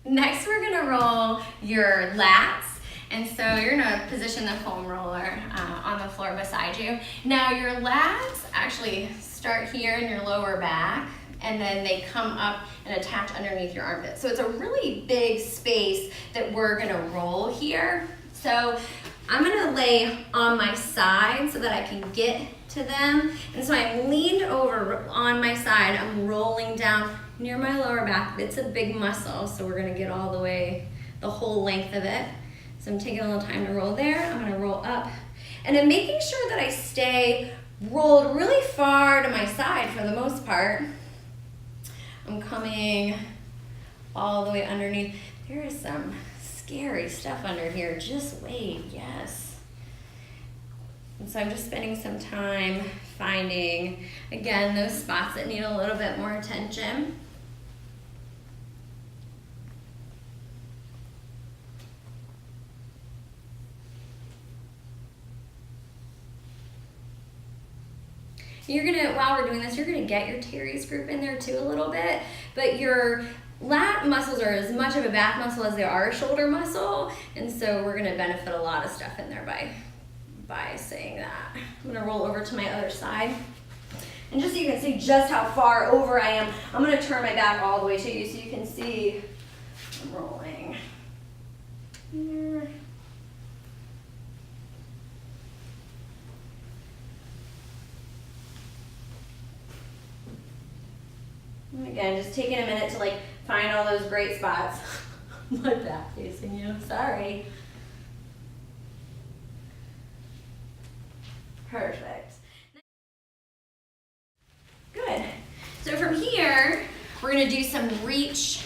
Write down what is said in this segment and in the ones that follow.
Next, we're gonna roll your lats. And so you're gonna position the foam roller on the floor beside you. Now your lats actually start here in your lower back, and then they come up and attach underneath your armpit. So it's a really big space that we're gonna roll here. So I'm gonna lay on my side so that I can get to them. And so I'm leaned over on my side. I'm rolling down near my lower back. It's a big muscle, so we're gonna get all the way, the whole length of it. So I'm taking a little time to roll there. I'm gonna roll up. And I'm making sure that I stay rolled really far to my side for the most part. I'm coming all the way underneath. There is some scary stuff under here. Just wait, yes. And so I'm just spending some time finding, again, those spots that need a little bit more attention. You're gonna, while we're doing this, you're gonna get your teres group in there too a little bit, but your lat muscles are as much of a back muscle as they are a shoulder muscle, and so we're gonna benefit a lot of stuff in there by saying that. I'm gonna roll over to my other side. And just so you can see just how far over I am, I'm gonna turn my back all the way to you so you can see I'm rolling. Here. Again, just taking a minute to like find all those great spots. My back facing you, sorry. Perfect. Good. So from here, we're gonna do some reach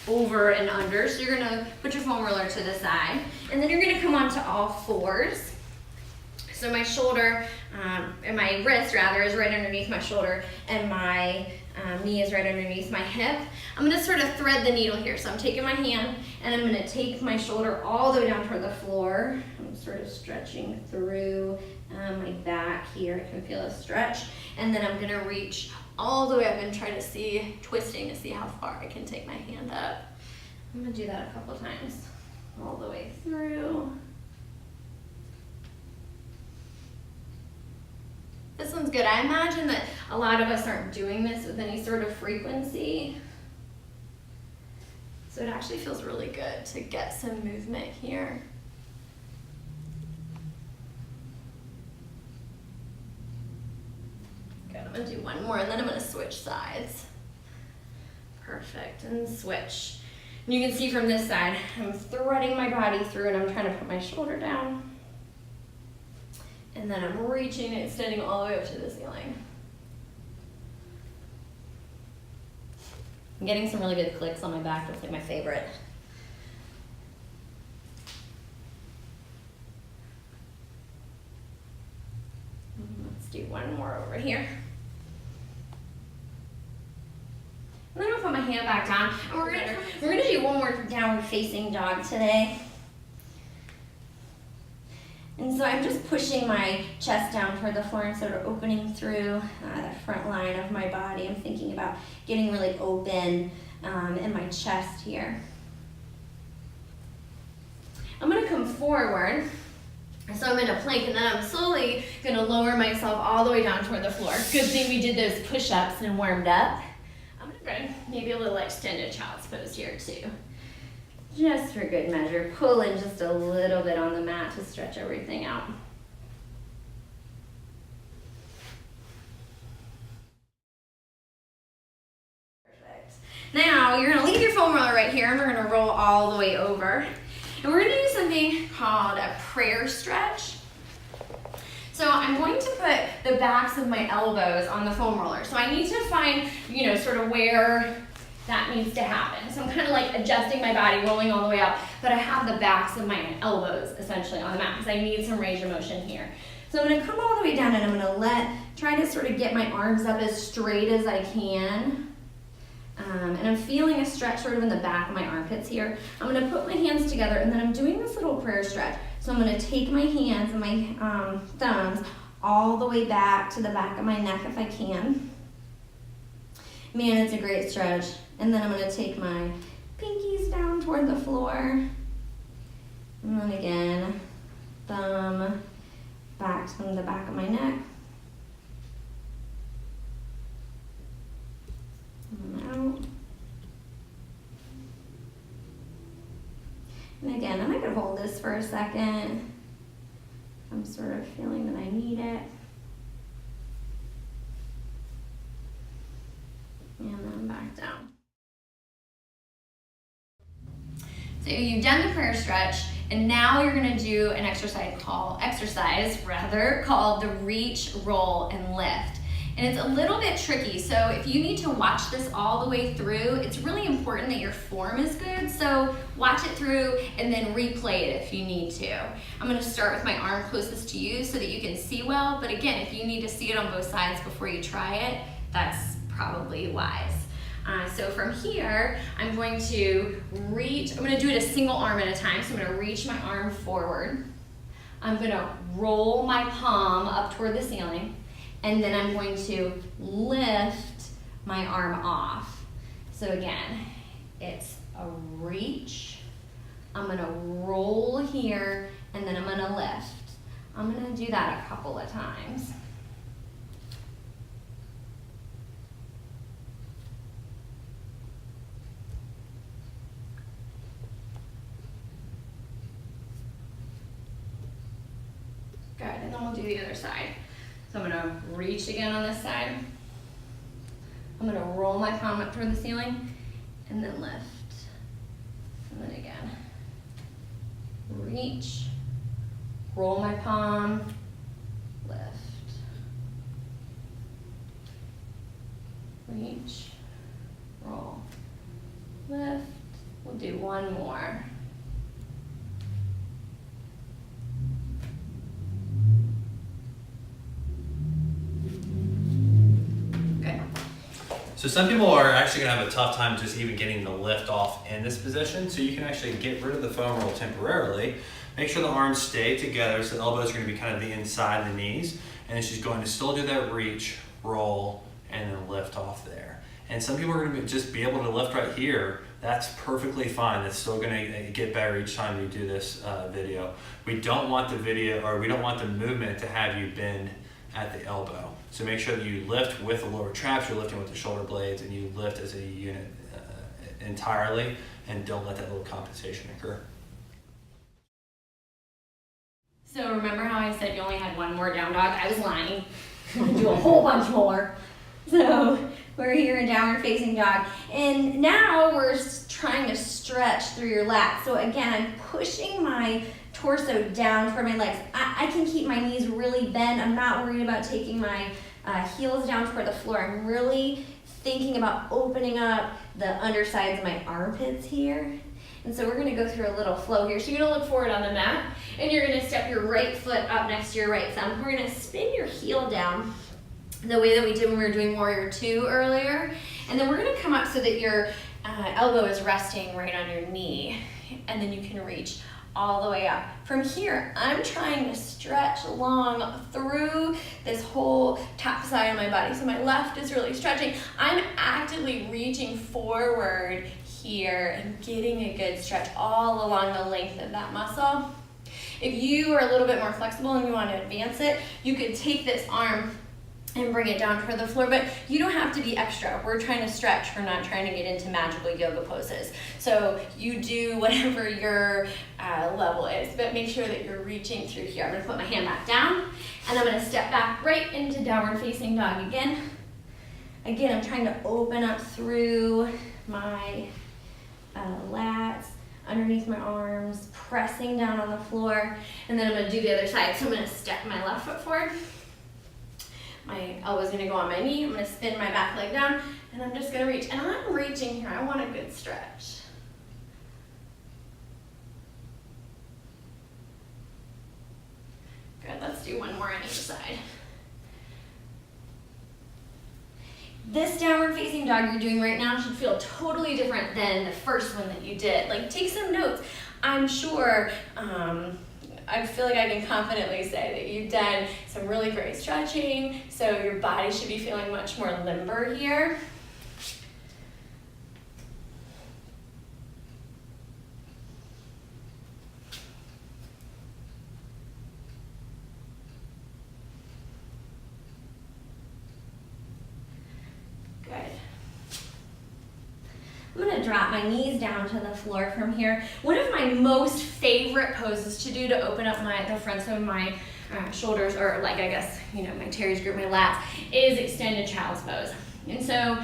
over and under. So you're gonna put your foam roller to the side, and then you're gonna come onto all fours. So my shoulder, and my wrist rather, is right underneath my shoulder, and my knee is right underneath my hip. I'm gonna sort of thread the needle here. So I'm taking my hand and I'm gonna take my shoulder all the way down toward the floor. I'm sort of stretching through my back here. I can feel a stretch. And then I'm gonna reach all the way up and try to see, twisting to see how far I can take my hand up. I'm gonna do that a couple times, all the way through. This one's good. I imagine that a lot of us aren't doing this with any sort of frequency. So it actually feels really good to get some movement here. Good, I'm gonna do one more and then I'm gonna switch sides. Perfect, and switch. And you can see from this side, I'm threading my body through and I'm trying to put my shoulder down. And then I'm reaching and extending all the way up to the ceiling. I'm getting some really good clicks on my back. That's like my favorite. Let's do one more over here. And then I'll put my hand back down. And we're gonna do one more downward facing dog today. And so I'm just pushing my chest down toward the floor and sort of opening through the front line of my body. I'm thinking about getting really open in my chest here. I'm gonna come forward. So I'm in a plank and then I'm slowly gonna lower myself all the way down toward the floor. Good thing we did those push-ups and warmed up. I'm gonna go maybe a little extended child's pose here too. Just for good measure, pull in just a little bit on the mat to stretch everything out. Perfect. Now you're gonna leave your foam roller right here and we're gonna roll all the way over. And we're gonna do something called a prayer stretch. So I'm going to put the backs of my elbows on the foam roller. So I need to find, sort of where that needs to happen. So I'm kind of like adjusting my body, rolling all the way up, but I have the backs of my elbows essentially on the mat because I need some range of motion here. So I'm gonna come all the way down and I'm gonna try to sort of get my arms up as straight as I can. And I'm feeling a stretch sort of in the back of my armpits here. I'm gonna put my hands together and then I'm doing this little prayer stretch. So I'm gonna take my hands and my thumbs all the way back to the back of my neck if I can. Man, it's a great stretch. And then I'm gonna take my pinkies down toward the floor. And then again, thumb back to the back of my neck. And out. And again, I'm gonna hold this for a second. I'm sort of feeling that I need it. And then back down. So you've done the prayer stretch, and now you're gonna do an exercise called the reach, roll, and lift. And it's a little bit tricky, so if you need to watch this all the way through, it's really important that your form is good, so watch it through and then replay it if you need to. I'm gonna start with my arm closest to you so that you can see well, but again, if you need to see it on both sides before you try it, that's probably wise. So from here, I'm going to reach, I'm going to do it a single arm at a time. So I'm going to reach my arm forward. I'm going to roll my palm up toward the ceiling. And then I'm going to lift my arm off. So again, it's a reach. I'm going to roll here, and then I'm going to lift. I'm going to do that a couple of times. Good, and then we'll do the other side. So I'm gonna reach again on this side. I'm gonna roll my palm up toward the ceiling and then lift. And then again, reach, roll my palm, lift. Reach, roll, lift. We'll do one more. So some people are actually gonna have a tough time just even getting the lift off in this position. So you can actually get rid of the foam roll temporarily. Make sure the arms stay together so the elbows are gonna be kind of the inside of the knees. And then she's going to still do that reach, roll, and then lift off there. And some people are gonna just be able to lift right here. That's perfectly fine. It's still gonna get better each time you do this video. We don't want the video, or we don't want the movement to have you bend at the elbow. So make sure that you lift with the lower traps, you're lifting with the shoulder blades, and you lift as a unit entirely, and don't let that little compensation occur. So remember how I said you only had one more down dog? I was lying. I'm gonna do a whole bunch more. So we're here in downward facing dog. And now we're trying to stretch through your lats. So again, I'm pushing my torso down toward my legs. I can keep my knees really bent. I'm not worried about taking my heels down toward the floor. I'm really thinking about opening up the undersides of my armpits here. And so we're gonna go through a little flow here. So you're gonna look forward on the mat, and you're gonna step your right foot up next to your right thumb. We're gonna spin your heel down the way that we did when we were doing Warrior 2 earlier. And then we're gonna come up so that your elbow is resting right on your knee. And then you can reach all the way up. From here, I'm trying to stretch along through this whole top side of my body. So my left is really stretching. I'm actively reaching forward here and getting a good stretch all along the length of that muscle. If you are a little bit more flexible and you want to advance it, you could take this arm and bring it down toward the floor, but you don't have to be extra. We're trying to stretch. We're not trying to get into magical yoga poses. So you do whatever your level is, but make sure that you're reaching through here. I'm gonna put my hand back down, and I'm gonna step back right into downward facing dog again. Again, I'm trying to open up through my lats, underneath my arms, pressing down on the floor, and then I'm gonna do the other side. So I'm gonna step my left foot forward. My elbow's gonna go on my knee. I'm gonna spin my back leg down, and I'm just gonna reach. And I'm reaching here. I want a good stretch. Good, let's do one more on each side. This downward facing dog you're doing right now should feel totally different than the first one that you did. Like, take some notes. I'm sure, I feel like I can confidently say that you've done some really great stretching, so your body should be feeling much more limber here. drop my knees down to the floor from here. One of my most favorite poses to do to open up the fronts of my shoulders, or like I guess, you know, my Terry's group, my lats, is extended child's pose. And so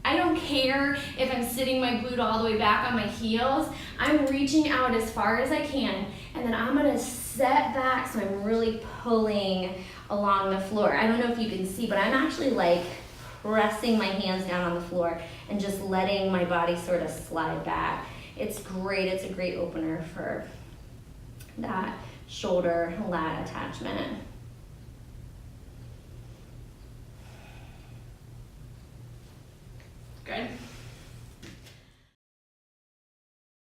I don't care if I'm sitting my glute all the way back on my heels. I'm reaching out as far as I can, and then I'm gonna set back so I'm really pulling along the floor. I don't know if you can see, but I'm actually like pressing my hands down on the floor and just letting my body sort of slide back. It's great. It's a great opener for that shoulder lat attachment. Good.